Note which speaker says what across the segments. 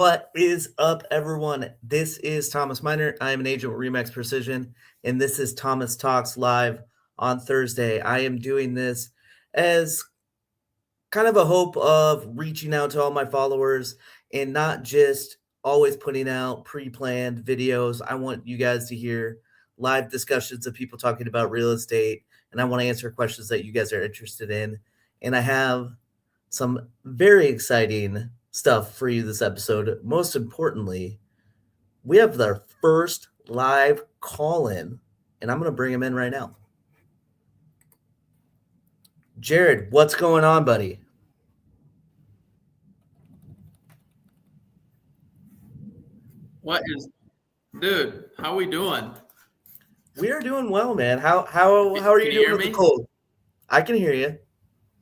Speaker 1: What is up, everyone? This is Thomas Miner. I am an agent with Remax Precision, and this is Thomas Talks live on Thursday. I am doing this as kind of a hope of reaching out to all my followers and not just always putting out pre-planned videos. I want you guys to hear live discussions of people talking about real estate, and I want to answer questions that you guys are interested in. And I have some very exciting stuff for you this episode. Most importantly, we have our first live call-in, and I'm going to bring him in right now. Jared, what's going on, buddy?
Speaker 2: Dude, how we doing?
Speaker 1: We are doing well, man. How are you doing with the cold? I can hear you.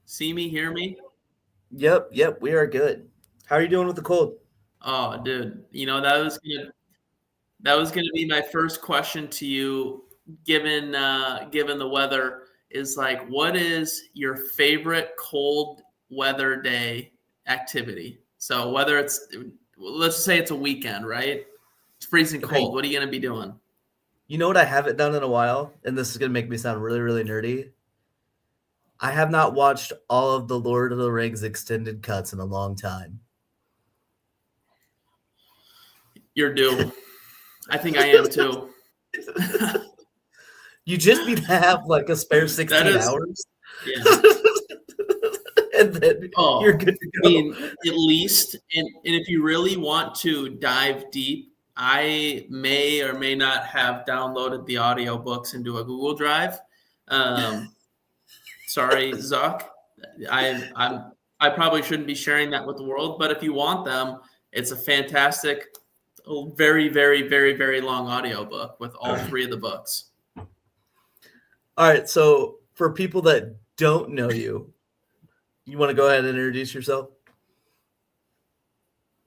Speaker 2: See me, hear me?
Speaker 1: Yep, we are good. How are you doing with the cold?
Speaker 2: Oh, dude, that was gonna be my first question to you, given the weather, is like, what is your favorite cold weather day activity? So whether let's just say it's a weekend, right? It's freezing cold. Okay. What are you gonna be doing?
Speaker 1: You know what I haven't done in a while, and this is gonna make me sound really, really nerdy. I have not watched all of the Lord of the Rings extended cuts in a long time.
Speaker 2: You're due. I think I am too.
Speaker 1: You just need to have like a spare 16 hours.
Speaker 2: Yeah.
Speaker 1: And then you're good to go.
Speaker 2: I mean, at least, and if you really want to dive deep, I may or may not have downloaded the audiobooks into a Google Drive. Sorry, Zuck. I probably shouldn't be sharing that with the world, but if you want them, it's a fantastic, very, very, very, very long audiobook with all three of the books.
Speaker 1: All right, so for people that don't know you, you want to go ahead and introduce yourself?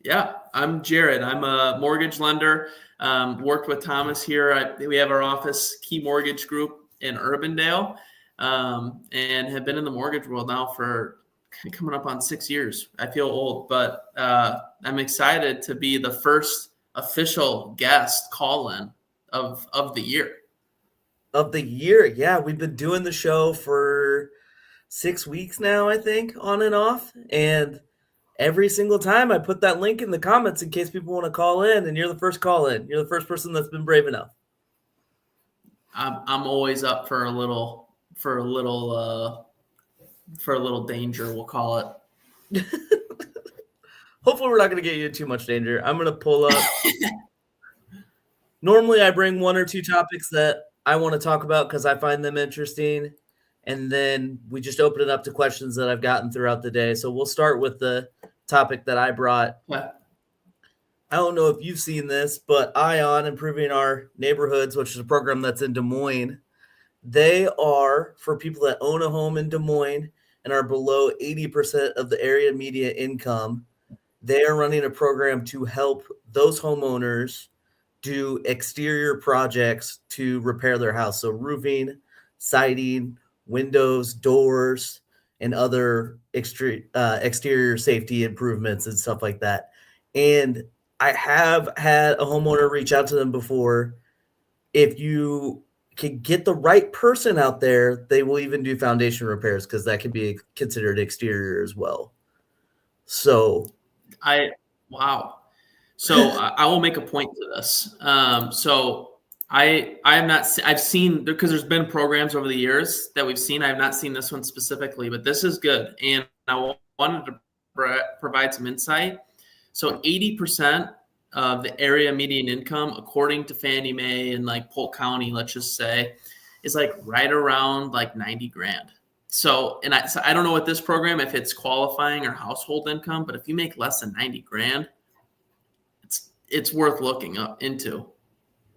Speaker 2: Yeah, I'm Jared. I'm a mortgage lender. Worked with Thomas here. We have our office, Key Mortgage Group in Urbandale. And have been in the mortgage world now for coming up on 6 years. I feel old, but I'm excited to be the first official guest call-in of the year.
Speaker 1: Of the year, yeah. We've been doing the show for 6 weeks now, I think, on and off. And every single time I put that link in the comments in case people want to call in, and you're the first call-in. You're the first person that's been brave enough.
Speaker 2: I'm always up for a little danger, we'll call it.
Speaker 1: Hopefully we're not going to get you in too much danger. I'm going to pull up. Normally I bring one or two topics that I want to talk about because I find them interesting. And then we just open it up to questions that I've gotten throughout the day. So we'll start with the topic that I brought.
Speaker 2: Yeah.
Speaker 1: I don't know if you've seen this, but ION, Improving Our Neighborhoods, which is a program that's in Des Moines, they are for people that own a home in Des Moines and are below 80% of the area median income. They are running a program to help those homeowners do exterior projects to repair their house. So roofing, siding, windows, doors, and other exterior safety improvements and stuff like that. And I have had a homeowner reach out to them before. If you can get the right person out there, they will even do foundation repairs because that can be considered exterior as well. So
Speaker 2: wow. So I will make a point to this. So I've seen, because there's been programs over the years that we've seen. I have not seen this one specifically, but this is good. And I wanted to provide some insight. So 80% of the area median income, according to Fannie Mae and like Polk County, let's just say, is like right around like 90 grand. So I don't know what this program, if it's qualifying or household income, but if you make less than 90 grand, it's worth looking up into.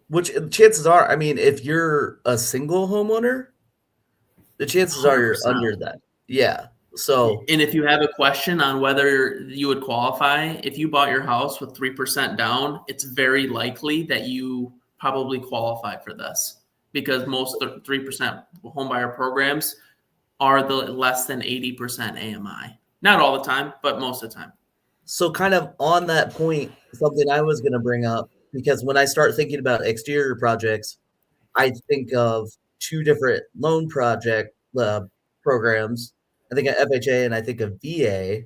Speaker 1: Which chances are, I mean, if you're a single homeowner, the chances 100%. Are you're under that. Yeah. So,
Speaker 2: and if you have a question on whether you would qualify, if you bought your house with 3% down, it's very likely that you probably qualify for this, because most 3% homebuyer programs are the less than 80% AMI. Not all the time, but most of the time.
Speaker 1: So kind of on that point, something I was going to bring up because when I start thinking about exterior projects, I think of two different loan project programs. I think of FHA and I think of VA,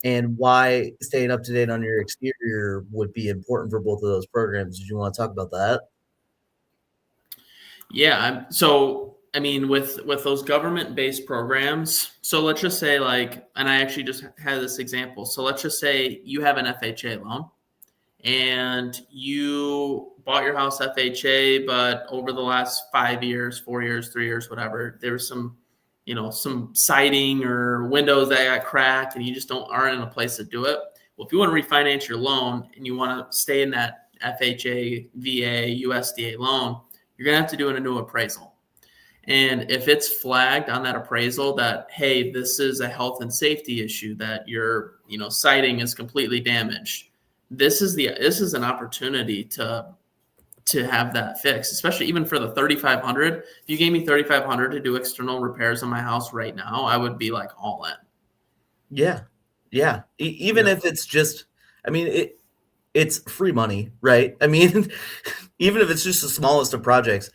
Speaker 1: and why staying up to date on your exterior would be important for both of those programs. Did you want to talk about that?
Speaker 2: Yeah. So, I mean, with those government-based programs, so let's just say like, and I actually just had this example. So let's just say you have an FHA loan and you bought your house FHA, but over the last 5 years, 4 years, 3 years, whatever, there was some, some siding or windows that got cracked, and you just aren't in a place to do it. Well, if you want to refinance your loan and you want to stay in that FHA, VA, USDA loan, you're gonna have to do a new appraisal. And if it's flagged on that appraisal that, hey, this is a health and safety issue, that your, siding is completely damaged, this is an opportunity to have that fixed, especially even for the 3,500. If you gave me 3,500 to do external repairs on my house right now, I would be like all in.
Speaker 1: Yeah, yeah. Even if it's just, I mean, it's free money, right? I mean, even if it's just the smallest of projects,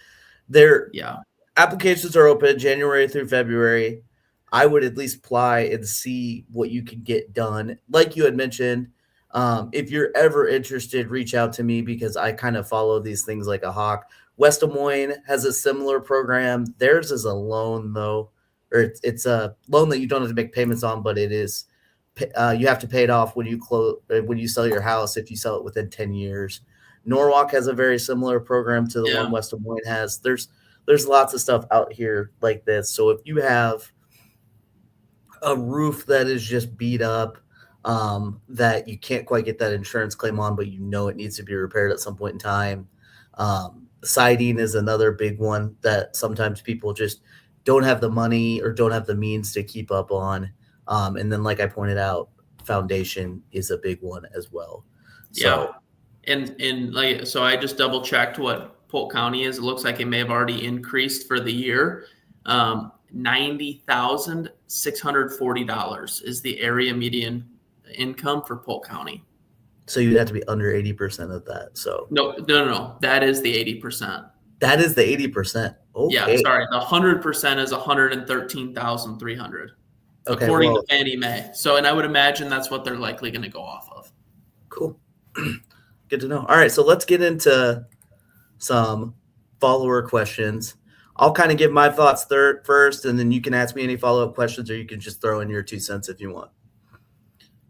Speaker 1: their
Speaker 2: Yeah.
Speaker 1: applications are open January through February. I would at least apply and see what you can get done. Like you had mentioned, if you're ever interested, reach out to me because I kind of follow these things like a hawk. West Des Moines has a similar program. Theirs is a loan though, or it's a loan that you don't have to make payments on, but it is you have to pay it off when you when you sell your house if you sell it within 10 years. Norwalk has a very similar program to the one
Speaker 2: Yeah.
Speaker 1: West Des Moines has. There's lots of stuff out here like this. So if you have a roof that is just beat up, that you can't quite get that insurance claim on, but you know it needs to be repaired at some point in time. Siding is another big one that sometimes people just don't have the money or don't have the means to keep up on. And then, like I pointed out, foundation is a big one as well. So,
Speaker 2: yeah. And like, so I just double checked what Polk County is. It looks like it may have already increased for the year. $90,640 is the area median income for Polk County.
Speaker 1: So you'd have to be under 80% of that. So
Speaker 2: no. That is the 80%.
Speaker 1: That is the 80%. Okay.
Speaker 2: Yeah, sorry. The 100% is 113,300,
Speaker 1: Okay,
Speaker 2: according
Speaker 1: well,
Speaker 2: to Fannie Mae. So, and I would imagine that's what they're likely going to go off of.
Speaker 1: cool. Good to know. All right, so let's get into some follower questions. I'll kind of give my thoughts first, and then you can ask me any follow-up questions, or you can just throw in your 2 cents if you want.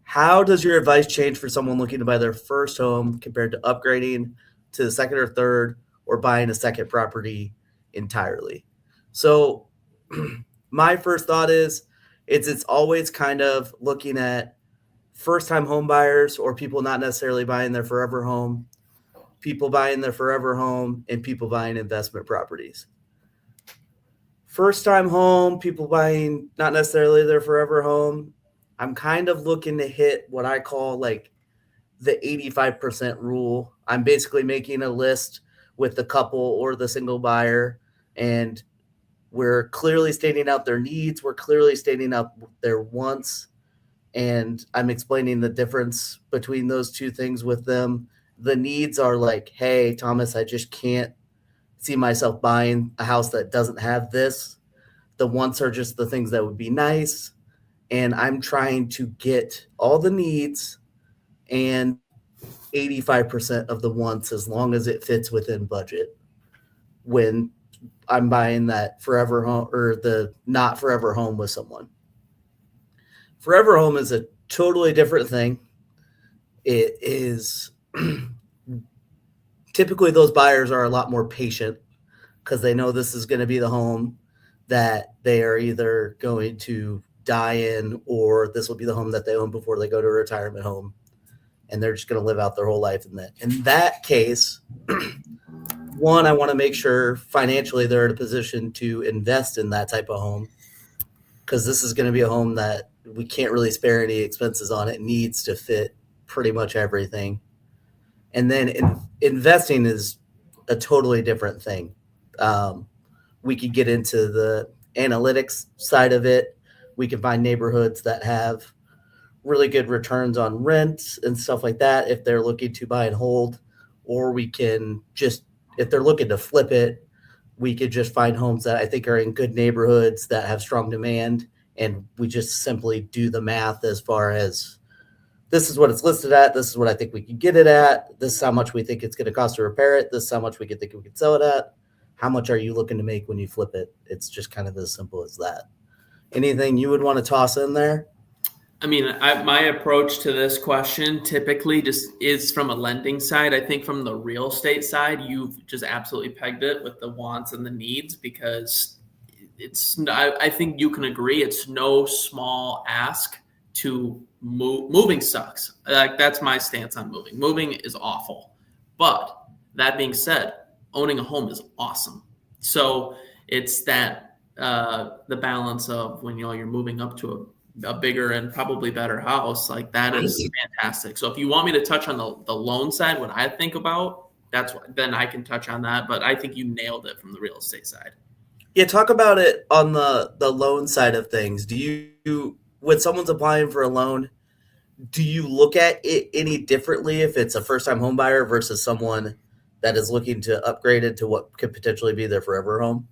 Speaker 1: How does your advice change for someone looking to buy their first home compared to upgrading to the second or third, or buying a second property entirely? So my first thought is it's always kind of looking at first-time home buyers or people not necessarily buying their forever home, people buying their forever home, and people buying investment properties. First-time home, people buying not necessarily their forever home, I'm kind of looking to hit what I call like the 85% rule. I'm basically making a list with the couple or the single buyer, and we're clearly stating out their needs, we're clearly stating out their wants, and I'm explaining the difference between those two things with them. The needs are like, hey, Thomas, I just can't see myself buying a house that doesn't have this. The wants are just the things that would be nice. And I'm trying to get all the needs and 85% of the wants as long as it fits within budget when I'm buying that forever home or the not forever home with someone. Forever home is a totally different thing. It is typically those buyers are a lot more patient because they know this is going to be the home that they are either going to die in, or this will be the home that they own before they go to a retirement home, and they're just going to live out their whole life in that. In that case, one, I want to make sure financially they're in a position to invest in that type of home, because this is going to be a home that we can't really spare any expenses on. It needs to fit pretty much everything. And then investing is a totally different thing. We could get into the analytics side of it. We can find neighborhoods that have really good returns on rents and stuff like that if they're looking to buy and hold, or we can just, if they're looking to flip it, we could just find homes that I think are in good neighborhoods that have strong demand, and we just simply do the math as far as this is what it's listed at, this is what I think we can get it at, this is how much we think it's going to cost to repair it, this is how much we could think we could sell it at. How much are you looking to make when you flip it? It's just kind of as simple as that. Anything you would want to toss in there?
Speaker 2: I mean, my approach to this question typically just is from a lending side. I think from the real estate side, you've just absolutely pegged it with the wants and the needs, because I think you can agree it's no small ask to move. Moving sucks. Like, that's my stance on moving. Moving is awful. But that being said, owning a home is awesome. So it's that the balance of when you're moving up to a bigger and probably better house, like that is fantastic. So if you want me to touch on the loan side, what I think about, then I can touch on that. But I think you nailed it from the real estate side.
Speaker 1: Yeah, talk about it on the loan side of things. Do you, when someone's applying for a loan, do you look at it any differently if it's a first time home buyer versus someone that is looking to upgrade it to what could potentially be their forever home?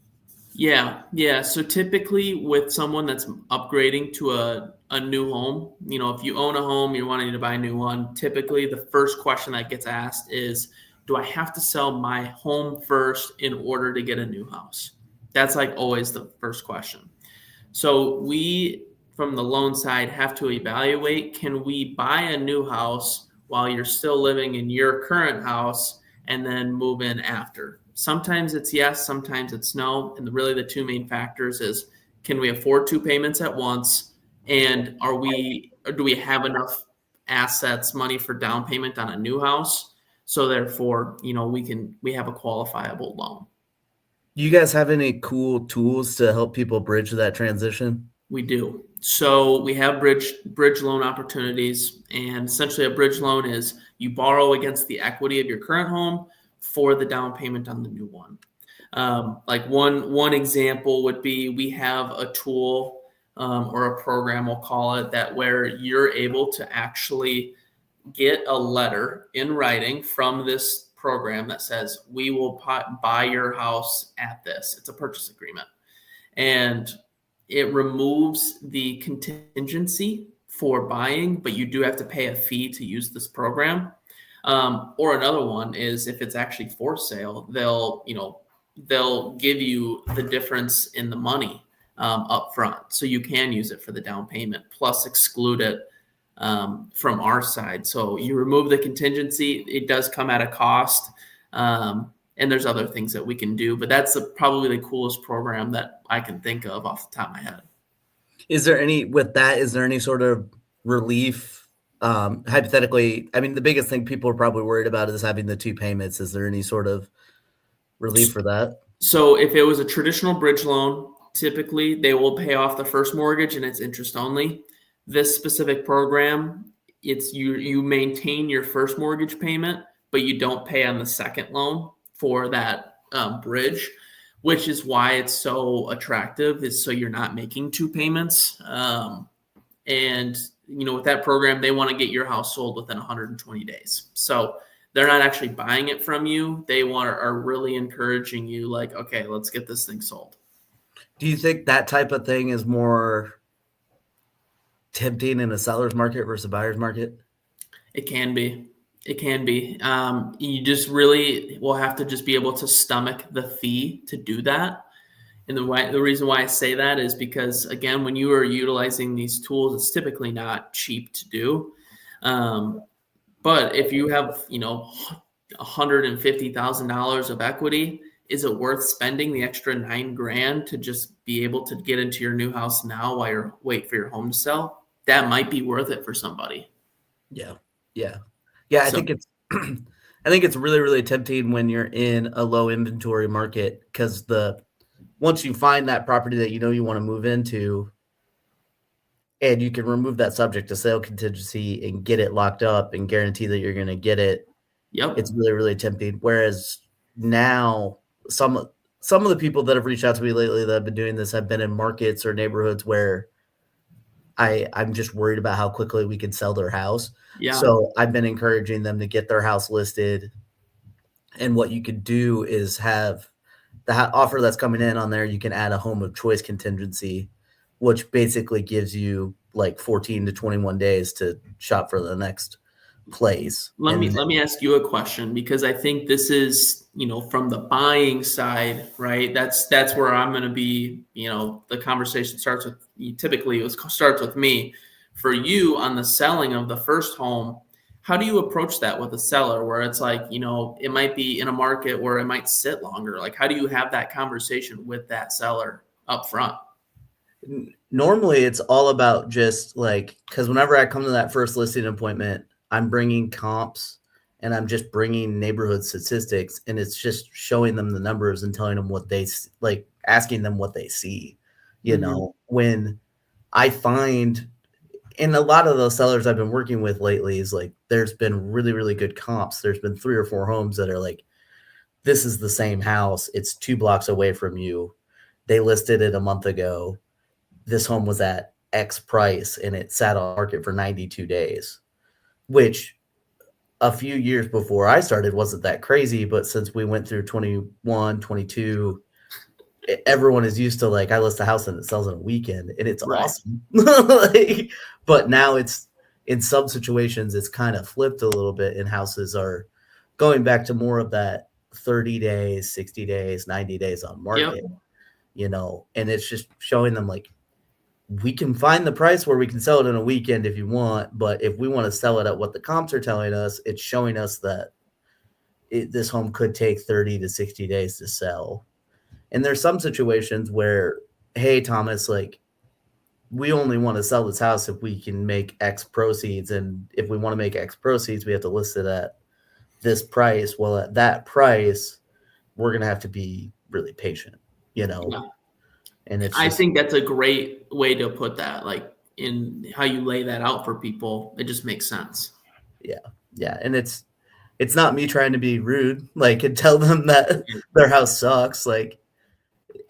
Speaker 2: Yeah. So typically with someone that's upgrading to a new home, if you own a home, you're wanting to buy a new one, typically the first question that gets asked is, do I have to sell my home first in order to get a new house? That's like always the first question. So we, from the loan side, have to evaluate, can we buy a new house while you're still living in your current house and then move in after? Sometimes it's yes, sometimes it's no. And really the two main factors is, can we afford two payments at once? And do we have enough assets, money for down payment on a new house? So therefore, we have a qualifiable loan.
Speaker 1: You guys have any cool tools to help people bridge that transition?
Speaker 2: We do. So we have bridge loan opportunities, and essentially a bridge loan is you borrow against the equity of your current home for the down payment on the new one. Like one example would be, we have a tool or a program, we'll call it that, where you're able to actually get a letter in writing from this program that says, we will buy your house at this. It's a purchase agreement. And it removes the contingency for buying, but you do have to pay a fee to use this program. Or another one is, if it's actually for sale, they'll give you the difference in the money up front, so you can use it for the down payment, plus exclude it from our side. So you remove the contingency. It does come at a cost. And there's other things that we can do, but that's probably the coolest program that I can think of off the top of my head.
Speaker 1: Is there any sort of relief? Hypothetically, I mean, the biggest thing people are probably worried about is having the two payments. Is there any sort of relief for that?
Speaker 2: So if it was a traditional bridge loan, typically they will pay off the first mortgage and it's interest only. This specific program, it's you maintain your first mortgage payment, but you don't pay on the second loan for that bridge, which is why it's so attractive, is so you're not making two payments. And with that program, they want to get your house sold within 120 days. So they're not actually buying it from you. They are really encouraging you, like, okay, let's get this thing sold.
Speaker 1: Do you think that type of thing is more tempting in a seller's market versus a buyer's market?
Speaker 2: It can be. It can be. You just really will have to just be able to stomach the fee to do that. And the reason why I say that is because, again, when you are utilizing these tools, it's typically not cheap to do. But if you have, $150,000 of equity, is it worth spending the extra $9,000 to just be able to get into your new house now while you're waiting for your home to sell? That might be worth it for somebody.
Speaker 1: Yeah. I think it's really, really tempting when you're in a low inventory market, because once you find that property that you want to move into, and you can remove that subject to sale contingency and get it locked up and guarantee that you're going to get it.
Speaker 2: Yep.
Speaker 1: It's really, really tempting. Whereas now some of the people that have reached out to me lately that have been doing this have been in markets or neighborhoods where I'm just worried about how quickly we can sell their house.
Speaker 2: Yeah.
Speaker 1: So I've been encouraging them to get their house listed. And what you could do is have the offer that's coming in on there, you can add a home of choice contingency, which basically gives you like 14 to 21 days to shop for the next place.
Speaker 2: Let
Speaker 1: And
Speaker 2: me ask you a question, because I think this is, from the buying side, right? That's where I'm going to be. The conversation starts with typically it starts with me. For you on the selling of the first home, how do you approach that with a seller where it's like, it might be in a market where it might sit longer? Like, how do you have that conversation with that seller up front?
Speaker 1: normally it's all about just like, because whenever I come to that first listing appointment, I'm bringing comps and I'm just bringing neighborhood statistics, and it's just showing them the numbers and telling them what they like, asking them what they see.
Speaker 2: Mhm.
Speaker 1: When I find, and a lot of those sellers I've been working with lately is like, there's been really, really good comps. There's been 3 or 4 homes that are like, this is the same house. It's 2 blocks away from you. They listed it a month ago. This home was at X price and it sat on market for 92 days, which a few years before I started wasn't that crazy. But since we went through 21, 22, everyone is used to like, I list a house and it sells in a weekend and it's
Speaker 2: Right.
Speaker 1: awesome. Like, but now it's in some situations, it's kind of flipped a little bit, and houses are going back to more of that 30 days, 60 days, 90 days on
Speaker 2: Yep.
Speaker 1: market, and it's just showing them like, we can find the price where we can sell it in a weekend if you want, but if we want to sell it at what the comps are telling us, it's showing us that this home could take 30 to 60 days to sell. And there's some situations where, hey, Thomas, like, we only want to sell this house if we can make X proceeds. And if we want to make X proceeds, we have to list it at this price. Well, at that price, we're going to have to be really patient,
Speaker 2: Yeah.
Speaker 1: and it's
Speaker 2: I
Speaker 1: just,
Speaker 2: think that's a great way to put that, like in how you lay that out for people. It just makes sense.
Speaker 1: yeah. Yeah. And it's not me trying to be rude, like, and tell them that their house sucks. Like,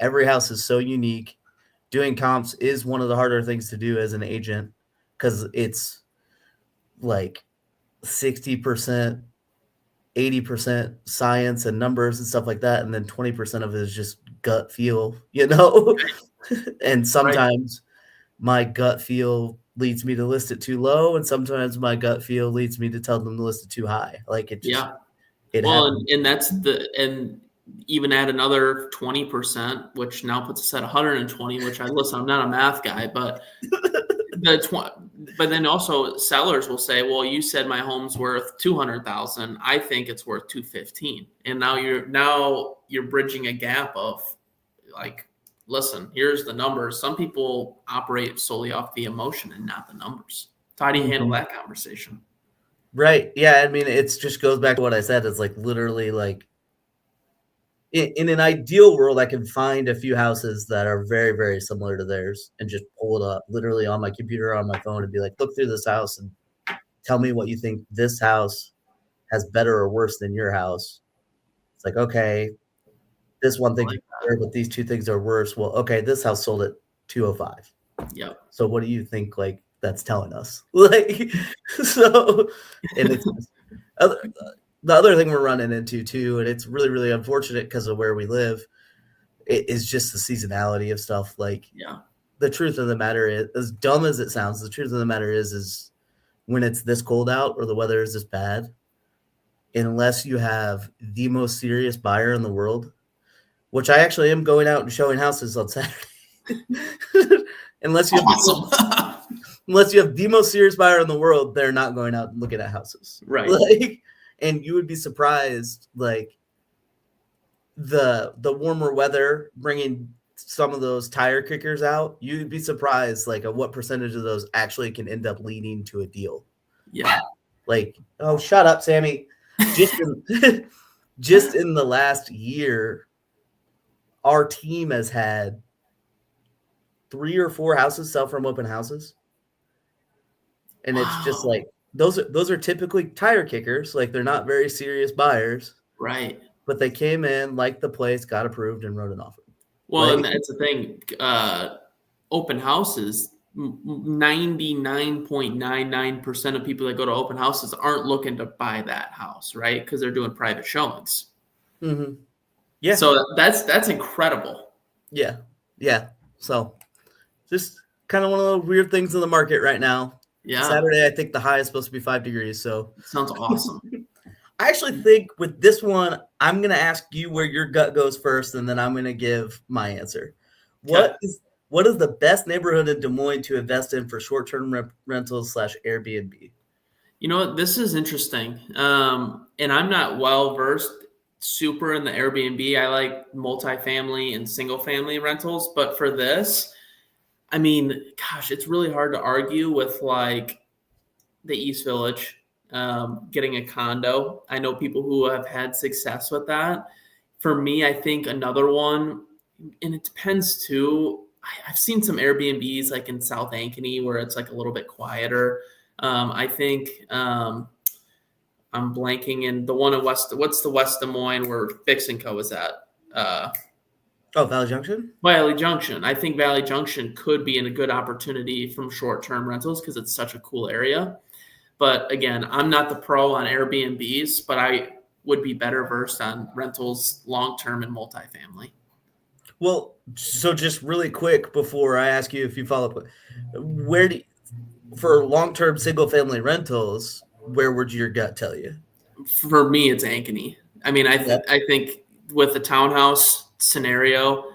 Speaker 1: every house is so unique. Doing comps is one of the harder things to do as an agent, because it's like 60%, 80% science and numbers and stuff like that. And then 20% of it is just gut feel. And
Speaker 2: Right.
Speaker 1: sometimes my gut feel leads me to list it too low. And sometimes my gut feel leads me to tell them to list it too high. Like,
Speaker 2: Yeah.
Speaker 1: it
Speaker 2: Well,
Speaker 1: happens.
Speaker 2: and and even add another 20%, which now puts us at 120, which I'm not a math guy, but but then also sellers will say, well, you said my home's worth 200,000. I think it's worth 215. And now you're bridging a gap of like, listen, here's the numbers. Some people operate solely off the emotion and not the numbers. So how do you handle
Speaker 1: Mhm.
Speaker 2: that conversation?
Speaker 1: Right. Yeah. I mean, it just goes back to what I said. It's like, literally, like, in an ideal world, I can find a few houses that are very, very similar to theirs and just pull it up literally on my computer or on my phone and be like, look through this house and tell me what you think this house has better or worse than your house. It's like, okay, this one
Speaker 2: I
Speaker 1: thing is
Speaker 2: like
Speaker 1: better, but these 2 things are worse. Well, okay, this house sold at 205.
Speaker 2: that. Yep.
Speaker 1: So what do you think, like, that's telling us? Like, so, and it's other, the other thing we're running into too, and it's really, really unfortunate because of where we live, it is just the seasonality of stuff. Like,
Speaker 2: Yeah.
Speaker 1: the truth of the matter is, as dumb as it sounds, the truth of the matter is when it's this cold out or the weather is this bad, unless you have the most serious buyer in the world, which I actually am going out and showing houses on Saturday. unless you have
Speaker 2: Awesome.
Speaker 1: unless you have the most serious buyer in the world, they're not going out and looking at houses.
Speaker 2: Right.
Speaker 1: Like, and you would be surprised, like, the warmer weather bringing some of those tire kickers out. You'd be surprised, like, at what percentage of those actually can end up leading to a deal.
Speaker 2: Yeah.
Speaker 1: Like, oh, shut up, Sammy. Just in, just in the last year, our team has had 3 or 4 houses sell from open houses. And it's just
Speaker 2: Wow.
Speaker 1: like, those are typically tire kickers. Like, they're not very serious buyers,
Speaker 2: Right.
Speaker 1: but they came in, liked the place, got approved, and wrote an offer.
Speaker 2: Well,
Speaker 1: Like,
Speaker 2: and that's the thing. Open houses, 99.99% of people that go to open houses aren't looking to buy that house, right? Because they're doing private showings.
Speaker 1: Mm-hmm. Yeah.
Speaker 2: So that's incredible.
Speaker 1: Yeah. Yeah. So just kind of one of the weird things in the market right now.
Speaker 2: Yeah,
Speaker 1: Saturday, I think the high is supposed to be 5 degrees. So
Speaker 2: sounds awesome.
Speaker 1: I actually think with this one, I'm going to ask you where your gut goes first, and then I'm going to give my answer.
Speaker 2: Okay.
Speaker 1: What is the best neighborhood in Des Moines to invest in for short-term rentals / Airbnb?
Speaker 2: You know what? This is interesting. And I'm not well versed super in the Airbnb. I like multifamily and single family rentals. But for this, I mean, gosh, it's really hard to argue with like the East Village, getting a condo. I know people who have had success with that. For me, I think another one, and it depends too. I've seen some Airbnbs like in South Ankeny where it's like a little bit quieter. I think I'm blanking in the one in West. What's the West Des Moines where Fix and Co is at? Uh,
Speaker 1: Oh, Valley Junction?
Speaker 2: Valley Junction. I think Valley Junction could be in a good opportunity from short-term rentals because it's such a cool area. But again, I'm not the pro on Airbnbs, but I would be better versed on rentals long-term and multifamily.
Speaker 1: Well, so just really quick before I ask you if you follow up, where do for long-term single-family rentals, where would your gut tell you?
Speaker 2: For me, it's Ankeny. I mean,
Speaker 1: Yeah.
Speaker 2: I think with the townhouse scenario,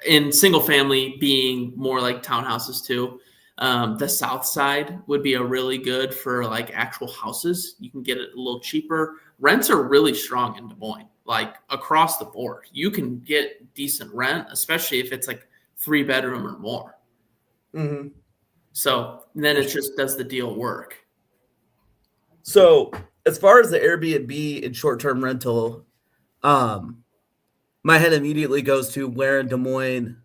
Speaker 2: in single family being more like townhouses too, the south side would be a really good for like actual houses. You can get it a little cheaper. Rents are really strong in Des Moines, like across the board. You can get decent rent, especially if it's like 3 bedroom or more.
Speaker 1: Mm-hmm.
Speaker 2: So then it just does the deal work.
Speaker 1: So as far as the Airbnb and short-term rental, my head immediately goes to where in Des Moines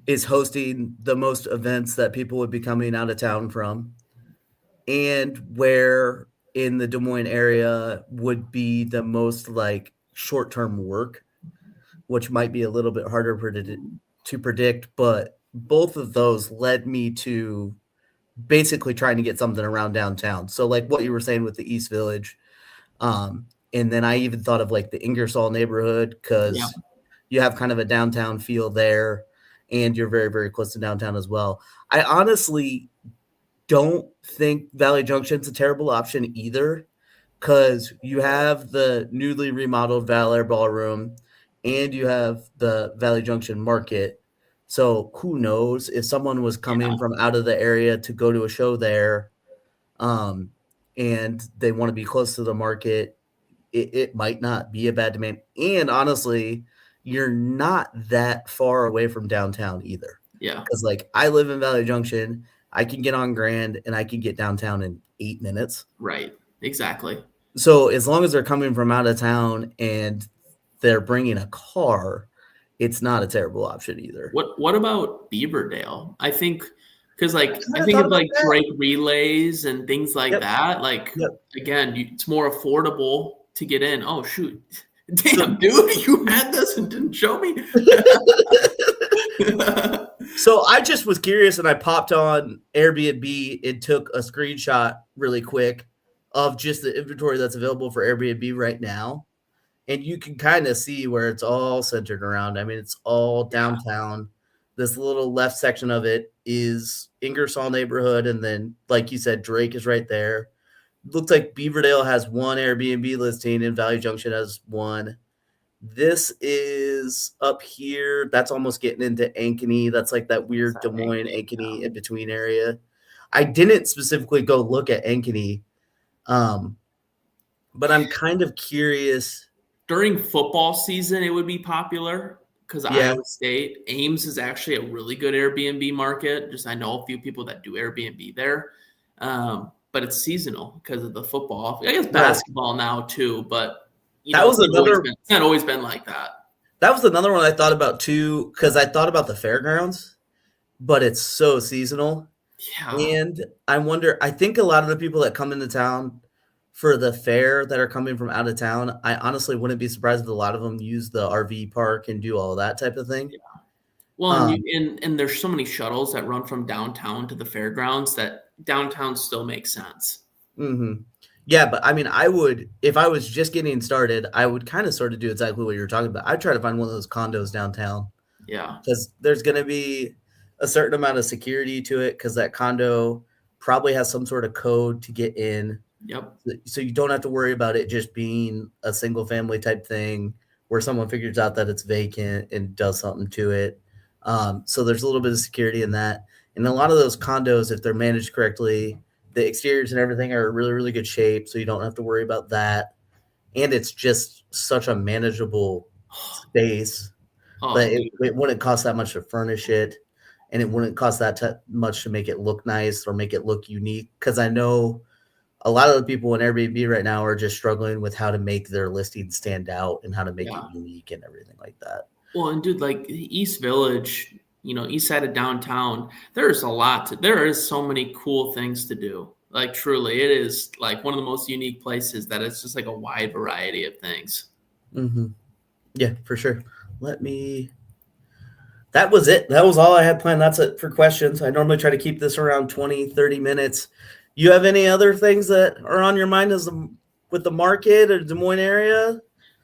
Speaker 1: is hosting the most events that people would be coming out of town from, and where in the Des Moines area would be the most like short-term work, which might be a little bit harder to predict, but both of those led me to basically trying to get something around downtown. So like what you were saying with the East Village, and then I even thought of like the Ingersoll neighborhood
Speaker 2: Yeah.
Speaker 1: because you have kind of a downtown feel there, and you're very, very close to downtown as well. I honestly don't think Valley Junction's a terrible option either, because you have the newly remodeled Valor Ballroom and you have the Valley Junction Market. So who knows if someone was coming from out of the area to go to a show there, and they want to be close to the market, it might not be a bad demand. And honestly, you're not that far away from downtown either.
Speaker 2: Yeah.
Speaker 1: Because like I live in Valley Junction, I can get on Grand and I can get downtown in 8 minutes.
Speaker 2: Right. Exactly.
Speaker 1: So as long as they're coming from out of town and they're bringing a car, it's not a terrible option either.
Speaker 2: What about Beaverdale? I think because like I
Speaker 1: I
Speaker 2: think
Speaker 1: thought
Speaker 2: of
Speaker 1: about
Speaker 2: like
Speaker 1: that.
Speaker 2: Drake relays and things like
Speaker 1: Yep.
Speaker 2: that. Like
Speaker 1: Yep.
Speaker 2: again, it's more affordable to get in. Oh shoot. Damn, dude, you had this and didn't show me.
Speaker 1: So I just was curious and I popped on Airbnb and took a screenshot really quick of just the inventory that's available for Airbnb right now. And you can kind of see where it's all centered around. I mean, it's all downtown. This little left section of it is Ingersoll neighborhood. And then, like you said, Drake is right there. Looks like Beaverdale has one Airbnb listing and Valley Junction has one. This is up here. That's almost getting into Ankeny. That's like that weird Des Moines, Ankeny in between area. I didn't specifically go look at Ankeny, but I'm kind of curious.
Speaker 2: During football season, it would be popular because
Speaker 1: Yeah,
Speaker 2: Iowa State. Ames is actually a really good Airbnb market. Just I know a few people that do Airbnb there, but it's seasonal because of the football. I guess basketball now too, but you
Speaker 1: that
Speaker 2: know,
Speaker 1: was another.
Speaker 2: it's not always been like that.
Speaker 1: That was another one I thought about too, because I thought about the fairgrounds, but it's so seasonal.
Speaker 2: Yeah,
Speaker 1: And I wonder, I think a lot of the people that come into town for the fair that are coming from out of town, I honestly wouldn't be surprised if a lot of them use the RV park and do all that type of thing.
Speaker 2: Well, and
Speaker 1: Um,
Speaker 2: and there's so many shuttles that run from downtown to the fairgrounds that downtown still makes sense.
Speaker 1: mhm. Yeah, but I mean, I would if I was just getting started, I would kind of sort of do exactly what you were talking about. I'd try to find one of those condos downtown
Speaker 2: Yeah.
Speaker 1: because there's going to be a certain amount of security to it because that condo probably has some sort of code to get in.
Speaker 2: Yep.
Speaker 1: So you don't have to worry about it just being a single family type thing where someone figures out that it's vacant and does something to it. So there's a little bit of security in that. And a lot of those condos, if they're managed correctly, the exteriors and everything are really, really good shape. So you don't have to worry about that. And it's just such a manageable space that
Speaker 2: Oh,
Speaker 1: it wouldn't cost that much to furnish it. And it wouldn't cost that much to make it look nice or make it look unique. Because I know a lot of the people in Airbnb right now are just struggling with how to make their listing stand out and how to make it
Speaker 2: yeah.
Speaker 1: unique and everything like that.
Speaker 2: Well, and dude, like East Village, east side of downtown, there is so many cool things to do. Like truly, it is like one of the most unique places that it's just like a wide variety of things.
Speaker 1: Mm-hmm. Yeah, for sure. Let me. That was it. That was all I had planned. That's it for questions. I normally try to keep this around 20, 30 minutes. You have any other things that are on your mind with the market or Des Moines area?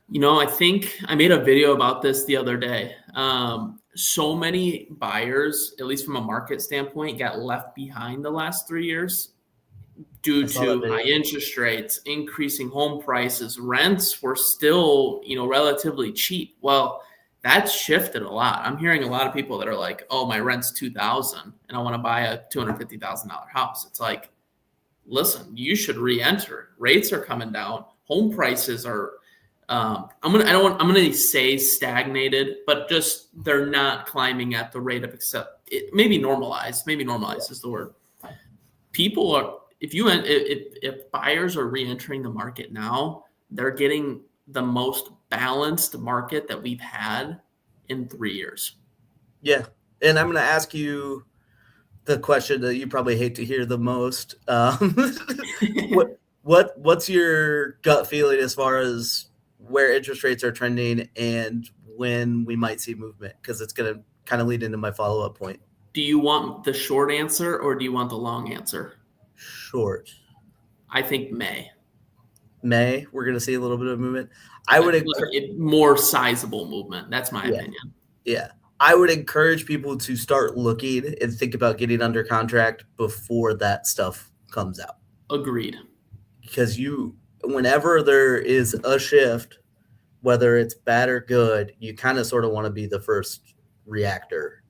Speaker 2: I think I made a video about this the other day. So many buyers, at least from a market standpoint, got left behind the last 3 years
Speaker 1: I
Speaker 2: due
Speaker 1: saw that
Speaker 2: to high
Speaker 1: video.
Speaker 2: interest rates, increasing home prices. Rents were still, relatively cheap. Well, that's shifted a lot. I'm hearing a lot of people that are like, "Oh, my rent's 2,000 and I want to buy a $250,000 house." It's like, listen, you should re-enter. Rates are coming down. Home prices are I'm gonna say stagnated, but just they're not climbing at the rate of accept. Maybe normalized. Maybe normalized is the word. People are if buyers are re-entering the market now, they're getting the most balanced market that we've had in 3 years.
Speaker 1: Yeah. And I'm going to ask you the question that you probably hate to hear the most. What's your gut feeling as far as where interest rates are trending and when we might see movement? Because it's going to kind of lead into my follow up point.
Speaker 2: Do you want the short answer or do you want the long answer?
Speaker 1: Short.
Speaker 2: I think May.
Speaker 1: May, we're going to see a little bit of movement. I would,
Speaker 2: More sizable movement. That's my
Speaker 1: yeah,
Speaker 2: opinion.
Speaker 1: yeah. I would encourage people to start looking and think about getting under contract before that stuff comes out.
Speaker 2: Agreed.
Speaker 1: Because whenever there is a shift, whether it's bad or good, you kind of sort of want to be the first reactor.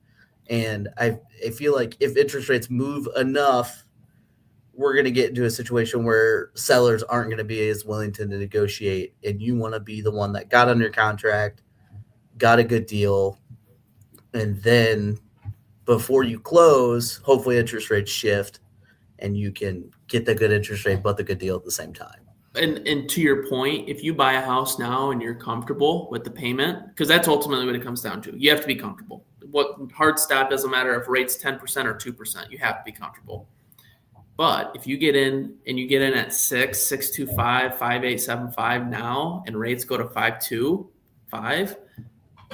Speaker 1: And I feel like if interest rates move enough, we're going to get into a situation where sellers aren't going to be as willing to negotiate. And you want to be the one that got under contract, got a good deal. And then before you close, hopefully interest rates shift and you can get the good interest rate, but the good deal at the same time.
Speaker 2: And to your point, if you buy a house now and you're comfortable with the payment, because that's ultimately what it comes down to. You have to be comfortable. What hard stop doesn't matter if rates 10% or 2%. You have to be comfortable. But if you get in and you get in at 6.25, 5.875 now, and rates go to 5.25,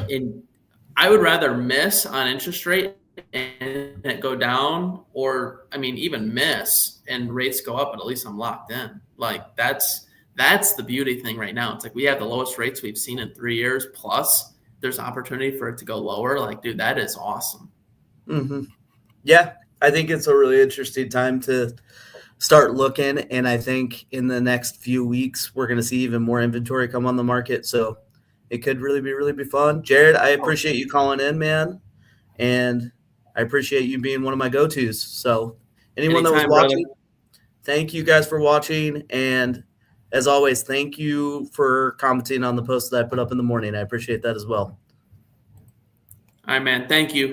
Speaker 2: and I would rather miss on interest rate and it go down, or I mean, even miss and rates go up, but at least I'm locked in. Like that's the beauty thing right now. It's like we have the lowest rates we've seen in 3 years. Plus, there's opportunity for it to go lower. Like, dude, that is awesome.
Speaker 1: Mm-hmm. Yeah, I think it's a really interesting time to start looking. And I think in the next few weeks, we're going to see even more inventory come on the market. So it could really be fun. Jared, I appreciate you calling in, man. And I appreciate you being one of my go-tos. So anyone that was
Speaker 2: Anytime, brother.
Speaker 1: watching, thank you guys for watching. And as always, thank you for commenting on the post that I put up in the morning. I appreciate that as well.
Speaker 2: All right, man. Thank you.